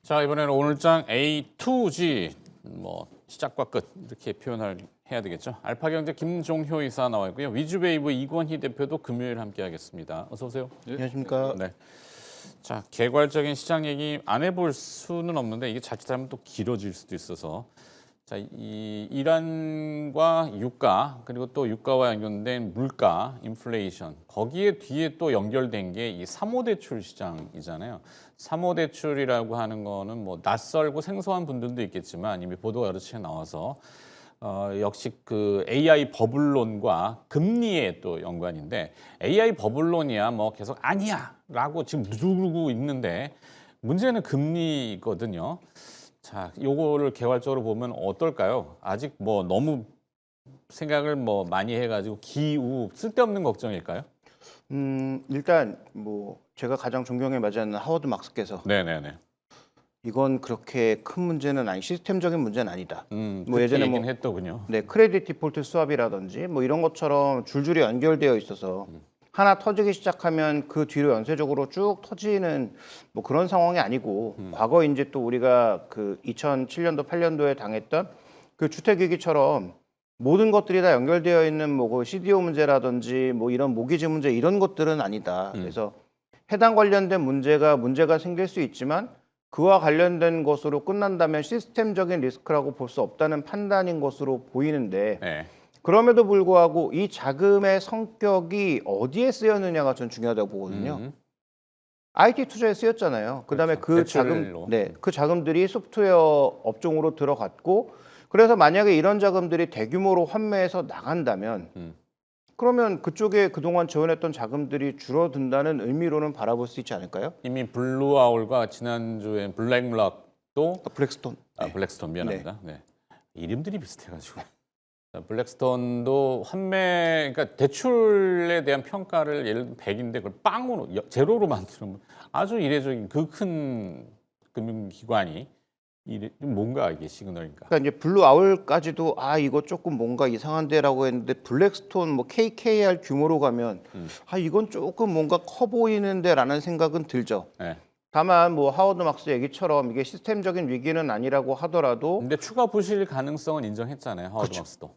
자, 이번에는 오늘장 A2G 시작과 끝 이렇게 해야 되겠죠. 알파경제 김종효 이사 나와 있고요. 위즈웨이브 이권희 대표도 금요일 함께 하겠습니다. 어서 오세요. 안녕하십니까. 네. 자, 개괄적인 시장 얘기 안 해볼 수는 없는데 이게 자칫하면 또 길어질 수도 있어서 자, 이 이란과 유가 그리고 또 유가와 연결된 물가, 인플레이션 거기에 뒤에 또 연결된 게 이 사모대출 시장이잖아요. 사모대출이라고 하는 거는 뭐 낯설고 생소한 분들도 있겠지만 이미 보도가 여러 차례 나와서 역시 그 AI 버블론과 금리의 또 연관인데 AI 버블론이야 뭐 계속 아니야라고 지금 누르고 있는데 문제는 금리거든요. 자, 요거를 개괄적으로 보면 어떨까요? 아직 뭐 너무 생각을 많이 해가지고 기우 쓸데없는 걱정일까요? 일단 뭐 제가 가장 존경에 맞이하는 하워드 막스께서 네네네. 이건 그렇게 큰 문제는 아니 시스템적인 문제는 아니다. 뭐 예전에 얘기는 했더군요. 네, 크레딧 디폴트 수합이라든지 뭐 이런 것처럼 줄줄이 연결되어 있어서 하나 터지기 시작하면 그 뒤로 연쇄적으로 쭉 터지는 뭐 그런 상황이 아니고 과거 이제 또 우리가 그 2007년도 8년도에 당했던 그 주택 위기처럼 모든 것들이 다 연결되어 있는 뭐 그 CDO 문제라든지 뭐 이런 모기지 문제 이런 것들은 아니다. 그래서 해당 관련된 문제가 생길 수 있지만 그와 관련된 것으로 끝난다면 시스템적인 리스크라고 볼 수 없다는 판단인 것으로 보이는데 네. 그럼에도 불구하고 이 자금의 성격이 어디에 쓰였느냐가 전 중요하다고 보거든요. IT 투자에 쓰였잖아요. 그다음에 그렇죠. 그 자금, 대출로. 그 자금들이 소프트웨어 업종으로 들어갔고 그래서 만약에 이런 자금들이 대규모로 환매해서 나간다면 그러면 그쪽에 그동안 지원했던 자금들이 줄어든다는 의미로는 바라볼 수 있지 않을까요? 이미 블루아울과 지난주에 블랙락도 블랙스톤. 블랙스톤 미안합니다. 네. 이름들이 비슷해가지고 자, 블랙스톤도 그러니까 대출에 대한 평가를 예를 들면 100인데 그걸 빵으로 제로로 만드는 아주 이례적인 그 큰 금융기관이 뭔가 이게 시그널인가? 그러니까 이제 블루 아울까지도 이거 조금 뭔가 이상한데라고 했는데 블랙스톤 뭐 KKR 규모로 가면 이건 조금 뭔가 커 보이는데라는 생각은 들죠. 네. 다만 뭐 하워드 막스 얘기처럼 이게 시스템적인 위기는 아니라고 하더라도 근데 추가 부실 가능성은 인정했잖아요. 하워드 막스도.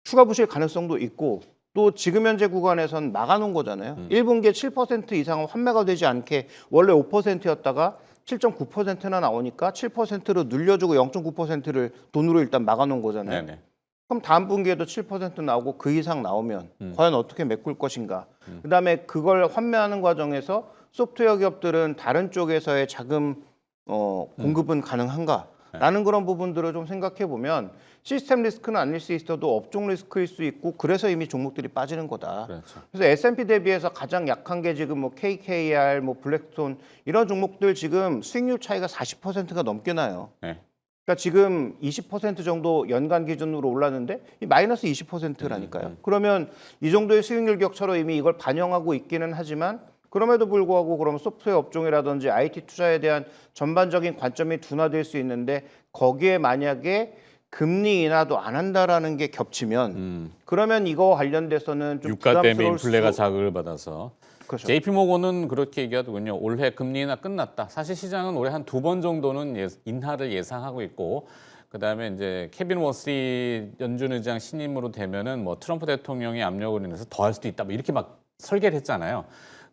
추가 부실 가능성도 있고 또 지금 현재 구간에선 막아놓은 거잖아요. 1분기에 7% 이상은 환매가 되지 않게 원래 5%였다가 7.9%나 나오니까 7%로 늘려주고 0.9%를 돈으로 일단 막아놓은 거잖아요. 네네. 그럼 다음 분기에도 7% 나오고 그 이상 나오면 과연 어떻게 메꿀 것인가. 그다음에 그걸 환매하는 과정에서 소프트웨어 기업들은 다른 쪽에서의 자금 공급은 가능한가라는 그런 부분들을 좀 생각해 보면 시스템 리스크는 아닐 수 있어도 업종 리스크일 수 있고 그래서 이미 종목들이 빠지는 거다. 그렇죠. 그래서 S&P 대비해서 가장 약한 게 지금 뭐 KKR, 뭐 블랙스톤 이런 종목들 지금 수익률 차이가 40%가 넘게 나요. 네. 그러니까 지금 20% 정도 연간 기준으로 올랐는데 이 마이너스 20%라니까요. 그러면 이 정도의 수익률 격차로 이미 이걸 반영하고 있기는 하지만 그럼에도 불구하고 그럼 소프트웨어 업종이라든지 IT 투자에 대한 전반적인 관점이 둔화될 수 있는데 거기에 만약에 금리 인하도 안 한다라는 게 겹치면 그러면 이거 관련돼서는 좀 유가 때문에 부담스러울 인플레가 수 자극을 받아서 그렇죠. JP모건은 그렇게 얘기하더군요. 올해 금리 인하 끝났다. 사실 시장은 올해 한 2번 정도는 인하를 예상하고 있고 그다음에 이제 케빈 워스리 연준 의장 신임으로 되면은 뭐 트럼프 대통령의 압력으로 인해서 더 할 수도 있다. 뭐 이렇게 막 설계를 했잖아요.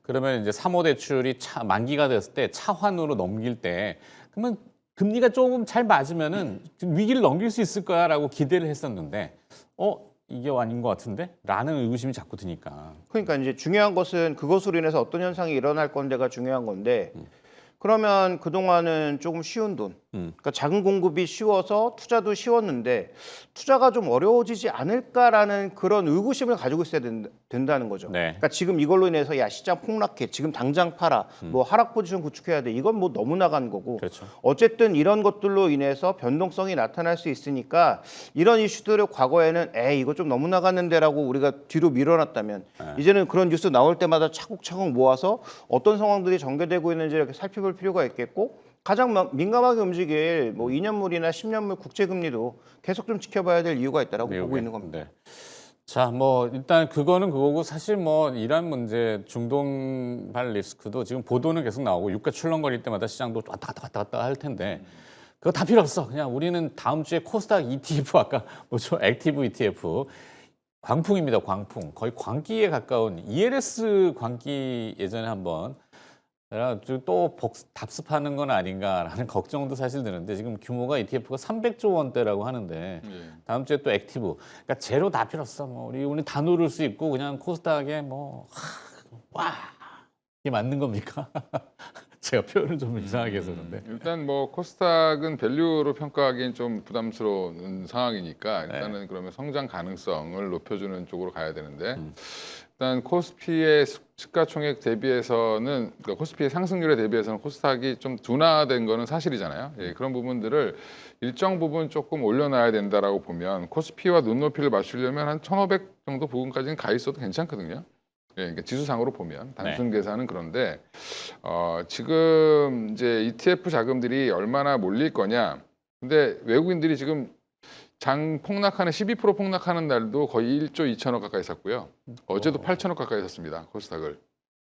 그러면 이제 사모대출이 만기가 됐을 때 차환으로 넘길 때 그러면 금리가 조금 잘 맞으면은 위기를 넘길 수 있을 거야라고 기대를 했었는데 이게 아닌 것 같은데? 라는 의구심이 자꾸 드니까. 그러니까 이제 중요한 것은 그것으로 인해서 어떤 현상이 일어날 건데가 중요한 건데 그러면 그동안은 조금 쉬운 돈, 그러니까 자금 공급이 쉬워서 투자도 쉬웠는데 투자가 좀 어려워지지 않을까라는 그런 의구심을 가지고 있어야 된다는 거죠. 네. 그러니까 지금 이걸로 인해서 야 시장 폭락해, 지금 당장 팔아, 뭐 하락 포지션 구축해야 돼. 이건 뭐 너무 나간 거고. 그렇죠. 어쨌든 이런 것들로 인해서 변동성이 나타날 수 있으니까 이런 이슈들을 과거에는 이거 좀 너무 나갔는데라고 우리가 뒤로 밀어놨다면 이제는 그런 뉴스 나올 때마다 차곡차곡 모아서 어떤 상황들이 전개되고 있는지 이렇게 살펴볼 필요가 있겠고 가장 민감하게 움직일 뭐 2년물이나 10년물 국제금리도 계속 좀 지켜봐야 될 이유가 있다라고 보고 있는 겁니다. 네. 자, 뭐 일단 그거는 그거고 사실 뭐 이란 문제 중동발 리스크도 지금 보도는 계속 나오고 유가 출렁거릴 때마다 시장도 왔다 갔다 할 텐데 그거 다 필요 없어. 그냥 우리는 다음 주에 코스닥 ETF 아까 뭐죠? 액티브 ETF 광풍입니다. 광풍. 거의 광기에 가까운 ELS 광기 예전에 한번 내가 또 답습하는 건 아닌가라는 걱정도 사실 드는데 지금 규모가 ETF가 300조 원대라고 하는데 다음 주에 또 액티브. 그러니까 제로 다 필요 없어. 뭐 우리 다 누를 수 있고 그냥 코스닥에 와 이게 맞는 겁니까? 제가 표현을 좀 이상하게 해서 그런데. 일단 뭐 코스닥은 밸류로 평가하기엔 좀 부담스러운 상황이니까 일단은 그러면 성장 가능성을 높여주는 쪽으로 가야 되는데 일단 코스피의 시가총액 대비해서는 그러니까 코스피의 상승률에 대비해서는 코스닥이 좀 둔화된 거는 사실이잖아요. 예, 그런 부분들을 일정 부분 조금 올려놔야 된다라고 보면 코스피와 눈높이를 맞추려면 한 1,500 정도 부분까지는 가 있어도 괜찮거든요. 예, 그러니까 지수상으로 보면 단순 계산은 그런데 지금 이제 ETF 자금들이 얼마나 몰릴 거냐. 근데 외국인들이 지금 장 폭락하는 12% 폭락하는 날도 거의 1조 2천억 가까이 샀고요. 어제도 8천억 가까이 샀습니다. 코스닥을.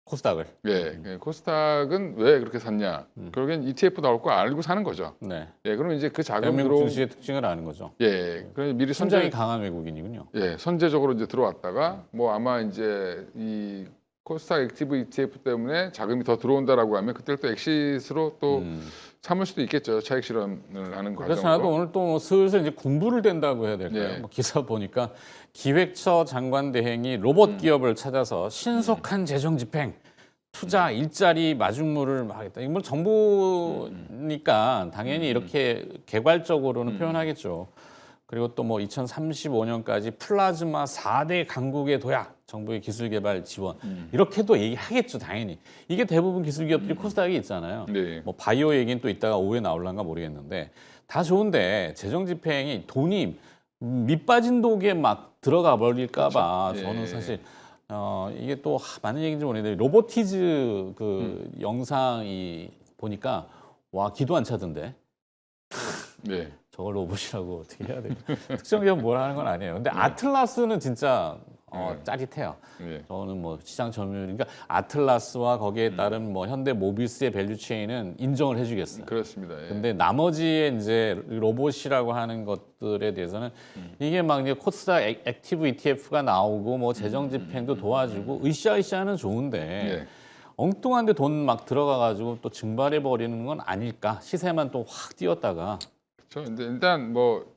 코스닥을. 예, 코스닥은 왜 그렇게 샀냐? 결국엔 ETF 나올 거 알고 사는 거죠. 네. 예, 그러면 이제 그 자금 대한민국 들어온 증시의 특징을 아는 거죠. 예, 그래서 미리 선장이 강한 외국인이군요. 예, 선제적으로 이제 들어왔다가 뭐 아마 이제 이 코스닥 액티브 ETF 때문에 자금이 더 들어온다라고 하면 그때 또 엑시스로 또 삼을 수도 있겠죠. 차익 실현을 하는 그래서 과정으로. 나도 오늘 또 슬슬 이제 공부를 된다고 해야 될까요? 예. 뭐 기사 보니까 기획처 장관 대행이 로봇 기업을 찾아서 신속한 재정 집행, 투자 일자리 마중물을 하겠다. 이건 뭐 정부니까 당연히 이렇게 개괄적으로는 표현하겠죠. 그리고 또 뭐 2035년까지 플라즈마 4대 강국의 도약, 정부의 기술 개발 지원 이렇게도 얘기하겠죠, 당연히. 이게 대부분 기술 기업들이 코스닥에 있잖아요. 네. 뭐 바이오 얘기는 또 이따가 오후에 나올란가 모르겠는데 다 좋은데 재정 집행이 돈이 밑 빠진 독에 막 들어가 버릴까봐 그렇죠. 저는 예. 사실 이게 또 맞는 얘기인지 모르겠는데 로보티즈 그 영상이 보니까 와 기도 안 차던데. 네. 저걸 로봇이라고 어떻게 해야 돼요? 특정 기업 뭐라 하는 건 아니에요. 근데 아틀라스는 진짜 짜릿해요. 네. 저는 뭐 시장 점유율, 그러니까 아틀라스와 거기에 따른 뭐 현대 모비스의 밸류체인은 인정을 해주겠어요. 그렇습니다. 예. 근데 나머지의 이제 로봇이라고 하는 것들에 대해서는 이게 막 이제 코스닥 액티브 ETF가 나오고 뭐 재정 집행도 도와주고 으쌰으쌰는 좋은데 예. 엉뚱한데 돈 막 들어가가지고 또 증발해 버리는 건 아닐까? 시세만 또 확 뛰었다가. 그렇죠. 근데 일단 뭐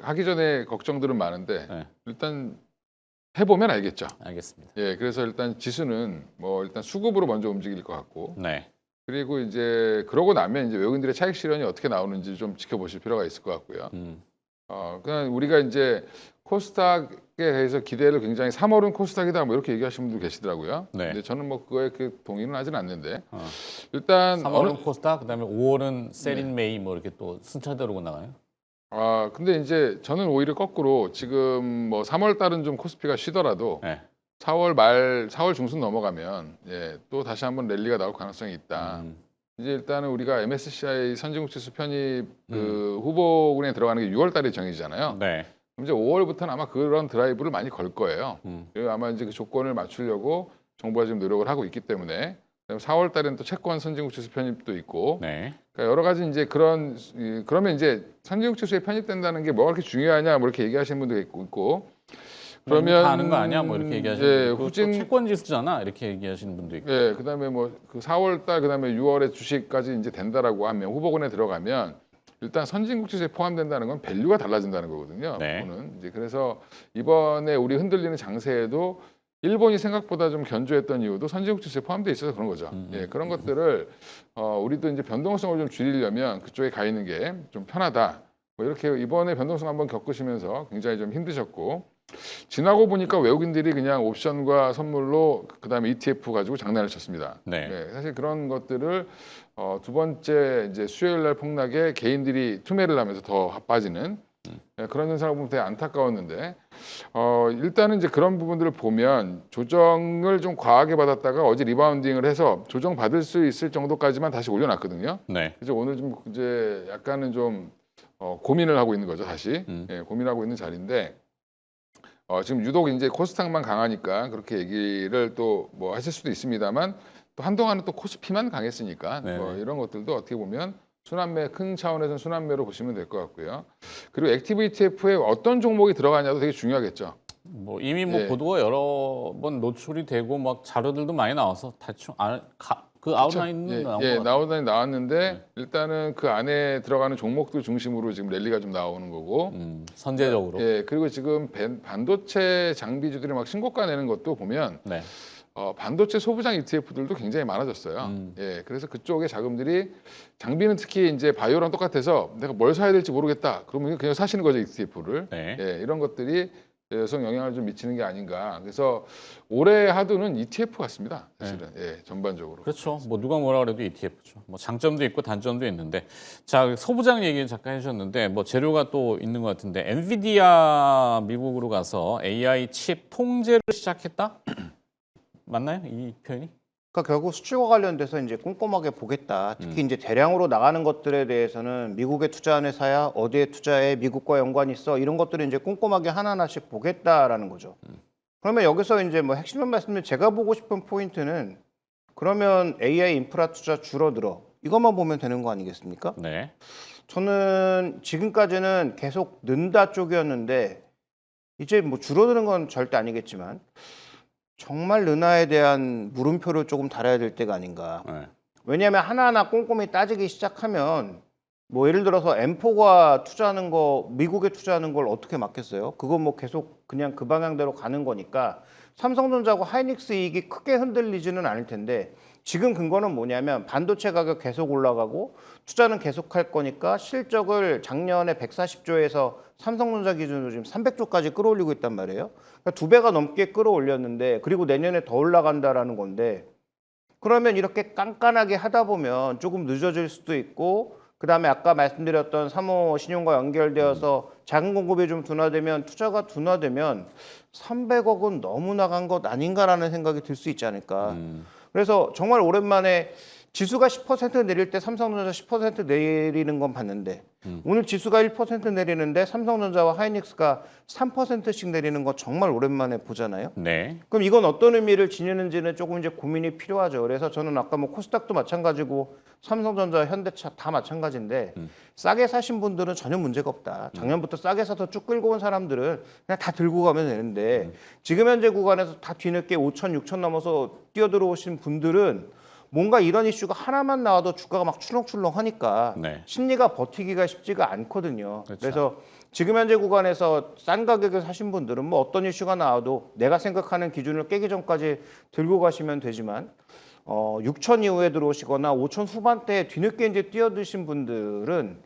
하기 전에 걱정들은 많은데 네. 일단 해보면 알겠죠. 알겠습니다. 예, 그래서 일단 지수는 뭐 일단 수급으로 먼저 움직일 것 같고 네. 그리고 이제 그러고 나면 이제 외국인들의 차익 실현이 어떻게 나오는지 좀 지켜보실 필요가 있을 것 같고요. 그냥 우리가 이제 코스닥에 대해서 기대를 굉장히 3월은 코스닥이다 뭐 이렇게 얘기하시는 분도 계시더라고요. 네. 근데 저는 뭐 그거에 그 동의는 하지는 않는데 일단 3월은 코스닥, 그다음에 5월은 세린메이 뭐 이렇게 또 순차적으로 나가요. 근데 이제 저는 오히려 거꾸로 지금 뭐 3월 달은 좀 코스피가 쉬더라도 네. 4월 중순 넘어가면 또 다시 한번 랠리가 나올 가능성이 있다. 이제 일단은 우리가 MSCI 선진국 지수 편입 그 후보군에 들어가는 게 6월 달에 정해지잖아요. 네. 그럼 이제 5월부터는 아마 그런 드라이브를 많이 걸 거예요. 그리고 아마 이제 그 조건을 맞추려고 정부가 지금 노력을 하고 있기 때문에 4월 달에는 또 채권 선진국 지수 편입도 있고 네. 그러니까 여러 가지 이제 그러면 이제 선진국 지수에 편입된다는 게 뭐가 그렇게 중요하냐 뭐 이렇게 얘기하시는 분도 있고 그러면 다 아는 거 아니야? 뭐 이렇게 얘기하시는 분도 있고 후진 또 채권 지수잖아. 이렇게 얘기하시는 분도 있고. 예, 그다음에 뭐 그 4월 달 그다음에 6월에 주식까지 이제 된다라고 하면 후보군에 들어가면 일단 선진국 지수에 포함된다는 건 밸류가 달라진다는 거거든요. 네. 그거는 이제 그래서 이번에 우리 흔들리는 장세에도 일본이 생각보다 좀 견조했던 이유도 선진국 지수에 포함되어 있어서 그런 거죠. 예, 그런 것들을 우리도 이제 변동성을 좀 줄이려면 그쪽에 가 있는 게 좀 편하다. 뭐 이렇게 이번에 변동성 한번 겪으시면서 굉장히 좀 힘드셨고 지나고 보니까 외국인들이 그냥 옵션과 선물로 그다음에 ETF 가지고 장난을 쳤습니다. 네. 예, 사실 그런 것들을 두 번째 이제 수요일 날 폭락에 개인들이 투매를 하면서 더 빠지는 그런 현상을 보면 되게 안타까웠는데 일단은 이제 그런 부분들을 보면 조정을 좀 과하게 받았다가 어제 리바운딩을 해서 조정 받을 수 있을 정도까지만 다시 올려놨거든요. 네. 그래서 오늘 좀 이제 약간은 좀 고민을 하고 있는 거죠 다시 고민하고 있는 자리인데 지금 유독 이제 코스닥만 강하니까 그렇게 얘기를 또 뭐 하실 수도 있습니다만 또 한동안은 또 코스피만 강했으니까 뭐 네네. 이런 것들도 어떻게 보면 순환매 큰 차원에서는 순환매로 보시면 될 것 같고요. 그리고 액티브 ETF에 어떤 종목이 들어가냐도 되게 중요하겠죠. 뭐 이미 뭐 예. 보도가 여러 번 노출이 되고 막 자료들도 많이 나와서 대충 그 아웃라인은 나온 것 같아요. 나오다니 나왔는데 일단은 그 안에 들어가는 종목들 중심으로 지금 랠리가 좀 나오는 거고. 선제적으로. 예, 그리고 지금 반도체 장비주들이 막 신고가 내는 것도 보면 네. 반도체 소부장 ETF들도 굉장히 많아졌어요. 예, 그래서 그쪽에 자금들이 장비는 특히 이제 바이오랑 똑같아서 내가 뭘 사야 될지 모르겠다. 그러면 그냥 사시는 거죠, ETF를. 네. 예, 이런 것들이 성 영향을 좀 미치는 게 아닌가. 그래서 올해 하두는 ETF 같습니다. 사실은 예, 전반적으로. 그렇죠. 뭐 누가 뭐라 그래도 ETF죠. 뭐 장점도 있고 단점도 있는데, 자 소부장 얘기 잠깐 해주셨는데 뭐 재료가 또 있는 것 같은데 엔비디아 미국으로 가서 AI 칩 통제를 시작했다? 맞나요? 이 표현이? 그러니까 결국 수출과 관련돼서 이제 꼼꼼하게 보겠다. 특히 이제 대량으로 나가는 것들에 대해서는 미국에 투자한 회사야 어디에 투자해 미국과 연관이 있어 이런 것들을 이제 꼼꼼하게 하나하나씩 보겠다라는 거죠. 그러면 여기서 이제 뭐 핵심을 말씀드리면 제가 보고 싶은 포인트는 그러면 AI 인프라 투자 줄어들어 이것만 보면 되는 거 아니겠습니까? 네. 저는 지금까지는 계속 는다 쪽이었는데 이제 뭐 줄어드는 건 절대 아니겠지만 정말 는하에 대한 물음표를 조금 달아야 될 때가 아닌가. 네. 왜냐하면 하나하나 꼼꼼히 따지기 시작하면 뭐 예를 들어서 M4가 투자하는 거 미국에 투자하는 걸 어떻게 막겠어요? 그건 뭐 계속 그냥 그 방향대로 가는 거니까 삼성전자하고 하이닉스 이익이 크게 흔들리지는 않을 텐데 지금 근거는 뭐냐면 반도체 가격 계속 올라가고 투자는 계속할 거니까 실적을 작년에 140조에서 삼성전자 기준으로 지금 300조까지 끌어올리고 있단 말이에요. 그러니까 2배가 넘게 끌어올렸는데 그리고 내년에 더 올라간다라는 건데 그러면 이렇게 깐깐하게 하다 보면 조금 늦어질 수도 있고 그다음에 아까 말씀드렸던 사모 신용과 연결되어서 자금 공급이 좀 둔화되면 투자가 둔화되면 300억은 너무 나간 것 아닌가라는 생각이 들 수 있지 않을까. 그래서 정말 오랜만에 지수가 10% 내릴 때 삼성전자 10% 내리는 건 봤는데 오늘 지수가 1% 내리는데 삼성전자와 하이닉스가 3%씩 내리는 거 정말 오랜만에 보잖아요. 네. 그럼 이건 어떤 의미를 지니는지는 조금 이제 고민이 필요하죠. 그래서 저는 아까 뭐 코스닥도 마찬가지고 삼성전자, 현대차 다 마찬가지인데 싸게 사신 분들은 전혀 문제가 없다. 작년부터 싸게 사서 쭉 끌고 온 사람들은 그냥 다 들고 가면 되는데 지금 현재 구간에서 다 뒤늦게 5천, 6천 넘어서 뛰어들어오신 분들은 뭔가 이런 이슈가 하나만 나와도 주가가 막 출렁출렁 하니까 네. 심리가 버티기가 쉽지가 않거든요. 그렇죠. 그래서 지금 현재 구간에서 싼 가격에 사신 분들은 뭐 어떤 이슈가 나와도 내가 생각하는 기준을 깨기 전까지 들고 가시면 되지만 6천 이후에 들어오시거나 5천 후반대에 뒤늦게 이제 뛰어드신 분들은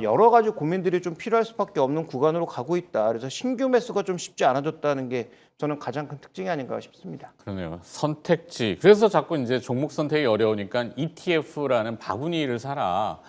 여러 가지 고민들이 좀 필요할 수밖에 없는 구간으로 가고 있다. 그래서 신규 매수가 좀 쉽지 않아졌다는 게 저는 가장 큰 특징이 아닌가 싶습니다. 그러네요. 선택지. 그래서 자꾸 이제 종목 선택이 어려우니까 ETF라는 바구니를 사라.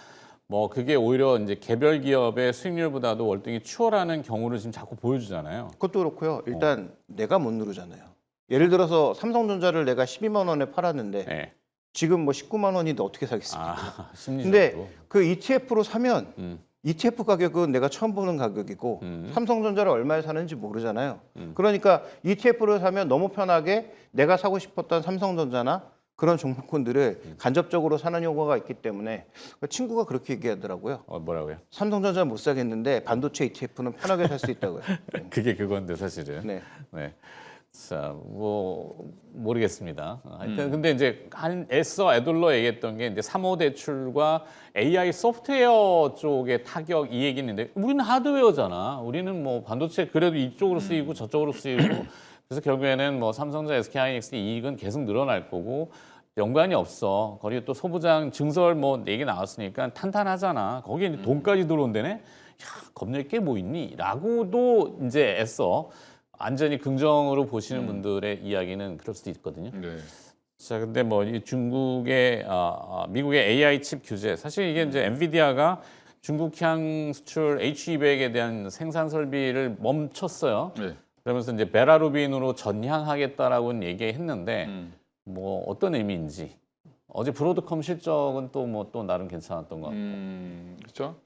뭐 그게 오히려 이제 개별 기업의 수익률보다도 월등히 추월하는 경우를 지금 자꾸 보여주잖아요. 그것도 그렇고요. 일단 내가 못 누르잖아요. 예를 들어서 삼성전자를 내가 12만 원에 팔았는데 네. 지금 뭐 19만 원인데 어떻게 사겠습니까? 심리적으로. 근데 그 ETF로 사면 음. ETF 가격은 내가 처음 보는 가격이고 삼성전자를 얼마에 사는지 모르잖아요. 음. 그러니까 ETF를 사면 너무 편하게 내가 사고 싶었던 삼성전자나 그런 종목군들을 간접적으로 사는 효과가 있기 때문에 그 친구가 그렇게 얘기하더라고요. 뭐라고요? 삼성전자 못 사겠는데 반도체 ETF는 편하게 살 수 있다고요. 그게 그건데 사실은. 네. 네. 자, 뭐 모르겠습니다. 하여튼 근데 이제 애써 애둘러 얘기했던 게 이제 사모대출과 AI 소프트웨어 쪽의 타격 이 얘기인데 우리는 하드웨어잖아. 우리는 뭐 반도체 그래도 이쪽으로 쓰이고 저쪽으로 쓰이고 그래서 결국에는 뭐 삼성전자, SK하이닉스 이익은 계속 늘어날 거고 연관이 없어. 거기 또 소부장 증설 뭐 얘기 나왔으니까 탄탄하잖아. 거기에 이제 돈까지 들어온다네. 야, 겁낼 게 뭐 있니? 라고도 이제 애써 완전히 긍정으로 보시는 분들의 이야기는 그럴 수도 있거든요. 네. 자, 근데 뭐 이 중국의 미국의 AI 칩 규제 사실 이게 이제 엔비디아가 중국향 수출 H200에 대한 생산 설비를 멈췄어요. 네. 그러면서 이제 베라루빈으로 전향하겠다라고는 얘기했는데 뭐 어떤 의미인지 어제 브로드컴 실적은 또 뭐 또 나름 괜찮았던 것 같고. 그렇죠.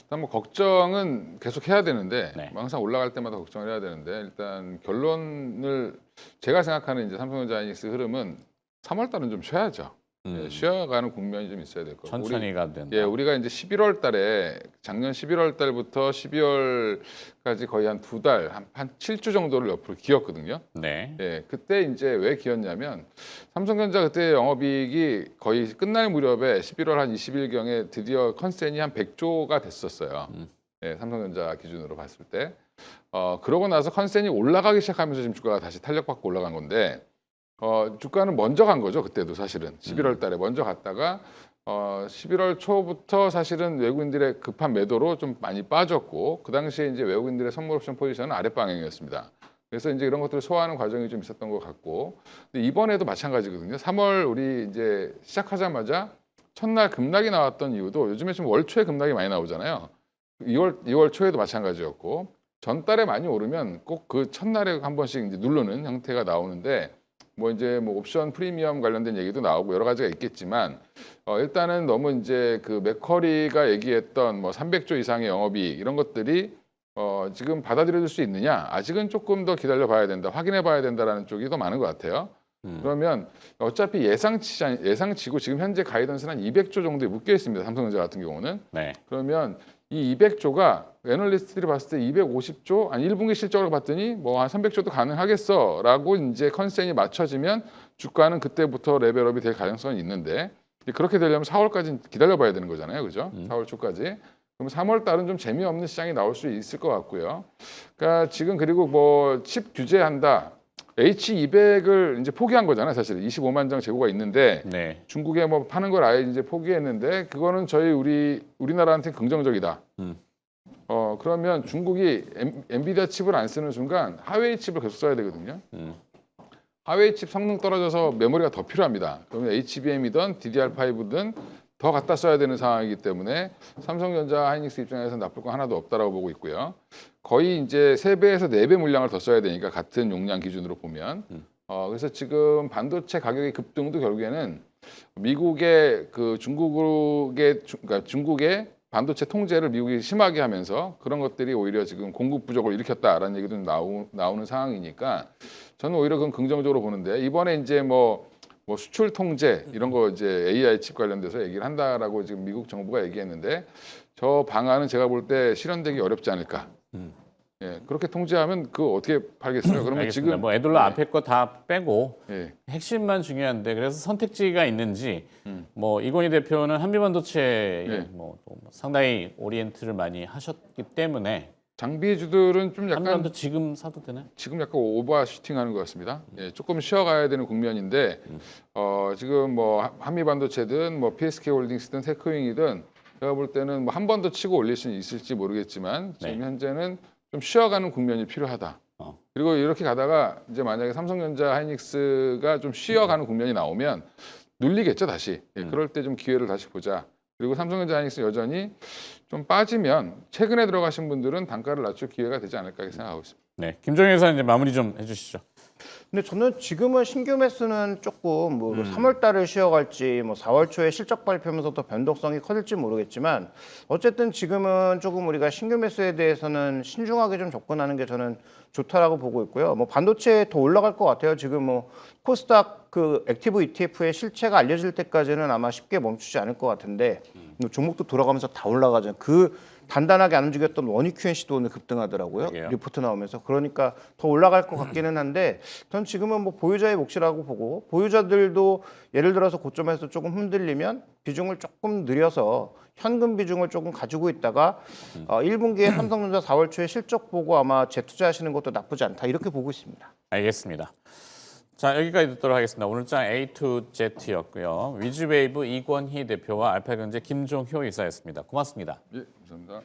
일단 뭐 걱정은 계속 해야 되는데 네. 뭐 항상 올라갈 때마다 걱정을 해야 되는데 일단 결론을 제가 생각하는 이제 삼성전자 하이닉스 흐름은 3월 달은 좀 쉬어야죠. 예, 쉬어가는 국면이 좀 있어야 될 거고. 천천히 가도 된다. 예, 우리가 이제 11월 달에 작년 11월 달부터 12월까지 거의 한 2달, 한 7주 정도를 옆으로 기었거든요. 네. 예, 그때 이제 왜 기었냐면 삼성전자 그때 영업이익이 거의 끝날 무렵에 11월 한 20일경에 드디어 컨센이 한 100조가 됐었어요. 예, 삼성전자 기준으로 봤을 때. 그러고 나서 컨센이 올라가기 시작하면서 지금 주가가 다시 탄력받고 올라간 건데 주가는 먼저 간 거죠. 그때도 사실은 11월 달에 먼저 갔다가 11월 초부터 사실은 외국인들의 급한 매도로 좀 많이 빠졌고 그 당시에 이제 외국인들의 선물 옵션 포지션은 아랫방향이었습니다. 그래서 이제 이런 것들을 소화하는 과정이 좀 있었던 것 같고 근데 이번에도 마찬가지거든요. 3월 우리 이제 시작하자마자 첫날 급락이 나왔던 이유도 요즘에 좀 월초에 급락이 많이 나오잖아요. 2월 초에도 마찬가지였고 전달에 많이 오르면 꼭 그 첫날에 한 번씩 이제 누르는 형태가 나오는데 뭐 이제 뭐 옵션 프리미엄 관련된 얘기도 나오고 여러 가지가 있겠지만 일단은 너무 이제 그 맥커리가 얘기했던 뭐 300조 이상의 영업이익 이런 것들이 지금 받아들여질 수 있느냐 아직은 조금 더 기다려 봐야 된다 확인해 봐야 된다라는 쪽이 더 많은 것 같아요. 그러면 어차피 예상치고 지금 현재 가이던스는 한 200조 정도에 묶여 있습니다. 삼성전자 같은 경우는. 네. 그러면 이 200조가 애널리스트들이 봤을 때 250조 아니 1분기 실적을 봤더니 뭐 한 300조도 가능하겠어라고 이제 컨센이 맞춰지면 주가는 그때부터 레벨업이 될 가능성이 있는데 그렇게 되려면 4월까지 기다려봐야 되는 거잖아요, 그죠? 4월 초까지. 그럼 3월 달은 좀 재미없는 시장이 나올 수 있을 것 같고요. 그러니까 지금 그리고 뭐 칩 규제한다. H200을 이제 포기한 거잖아요, 사실 25만 장 재고가 있는데 네. 중국에 뭐 파는 걸 아예 이제 포기했는데 그거는 우리나라한테 긍정적이다. 그러면 중국이 엔비디아 칩을 안 쓰는 순간 하웨이 칩을 계속 써야 되거든요. 하웨이 칩 성능 떨어져서 메모리가 더 필요합니다. 그러면 HBM이든 DDR5든 더 갖다 써야 되는 상황이기 때문에 삼성전자 하이닉스 입장에서는 나쁠 건 하나도 없다라고 보고 있고요. 거의 이제 3배에서 4배 물량을 더 써야 되니까 같은 용량 기준으로 보면 그래서 지금 반도체 가격의 급등도 결국에는 미국의 그 그러니까 중국의 반도체 통제를 미국이 심하게 하면서 그런 것들이 오히려 지금 공급 부족을 일으켰다라는 얘기도 나오는 상황이니까 저는 오히려 그건 긍정적으로 보는데 이번에 이제 뭐 수출 통제 이런 거 이제 AI 칩 관련돼서 얘기를 한다라고 지금 미국 정부가 얘기했는데 저 방안은 제가 볼 때 실현되기 어렵지 않을까. 예, 그렇게 통제하면 그거 어떻게 팔겠어요? 그러면 알겠습니다. 지금 뭐 애들로 앞에 거 다 빼고 예, 핵심만 중요한데 그래서 선택지가 있는지 뭐 이건희 대표는 한미반도체에 네. 뭐 또 상당히 오리엔트를 많이 하셨기 때문에 장비주들은 좀 약간 한미반도 지금 사도 되나요? 지금 약간 오버슈팅하는 것 같습니다. 예, 조금 쉬어가야 되는 국면인데 지금 뭐 한미반도체든 뭐 PSK홀딩스든 테크윙이든 제가 볼 때는 뭐 한 번 더 치고 올릴 수 있을지 모르겠지만 지금 네. 현재는 좀 쉬어가는 국면이 필요하다. 그리고 이렇게 가다가 이제 만약에 삼성전자 하이닉스가 좀 쉬어가는 국면이 나오면 눌리겠죠 다시. 예, 그럴 때 좀 기회를 다시 보자. 그리고 삼성전자 하이닉스 여전히 좀 빠지면 최근에 들어가신 분들은 단가를 낮출 기회가 되지 않을까 이렇게 생각하고 있습니다. 네, 김정희 회사님 이제 마무리 좀 해주시죠. 근데 저는 지금은 신규 매수는 조금 뭐 3월 달을 쉬어갈지 뭐 4월 초에 실적 발표하면서 더 변동성이 커질지 모르겠지만 어쨌든 지금은 조금 우리가 신규 매수에 대해서는 신중하게 좀 접근하는 게 저는 좋다라고 보고 있고요. 뭐 반도체 더 올라갈 것 같아요. 지금 뭐 코스닥 그 액티브 ETF의 실체가 알려질 때까지는 아마 쉽게 멈추지 않을 것 같은데 뭐 종목도 돌아가면서 다 올라가잖아요. 그 단단하게 안 움직였던 원익QNC도 오늘 급등하더라고요. 그러게요. 리포트 나오면서. 그러니까 더 올라갈 것 같기는 한데 전 지금은 뭐 보유자의 몫이라고 보고 보유자들도 예를 들어서 고점에서 조금 흔들리면 비중을 조금 늘려서 현금 비중을 조금 가지고 있다가 1분기에 삼성전자 4월 초에 실적 보고 아마 재투자하시는 것도 나쁘지 않다 이렇게 보고 있습니다. 알겠습니다. 자, 여기까지 듣도록 하겠습니다. 오늘 장 A2Z였고요. 위즈웨이브 이권희 대표와 알파경제 김종효 이사였습니다. 고맙습니다. 예, 감사합니다.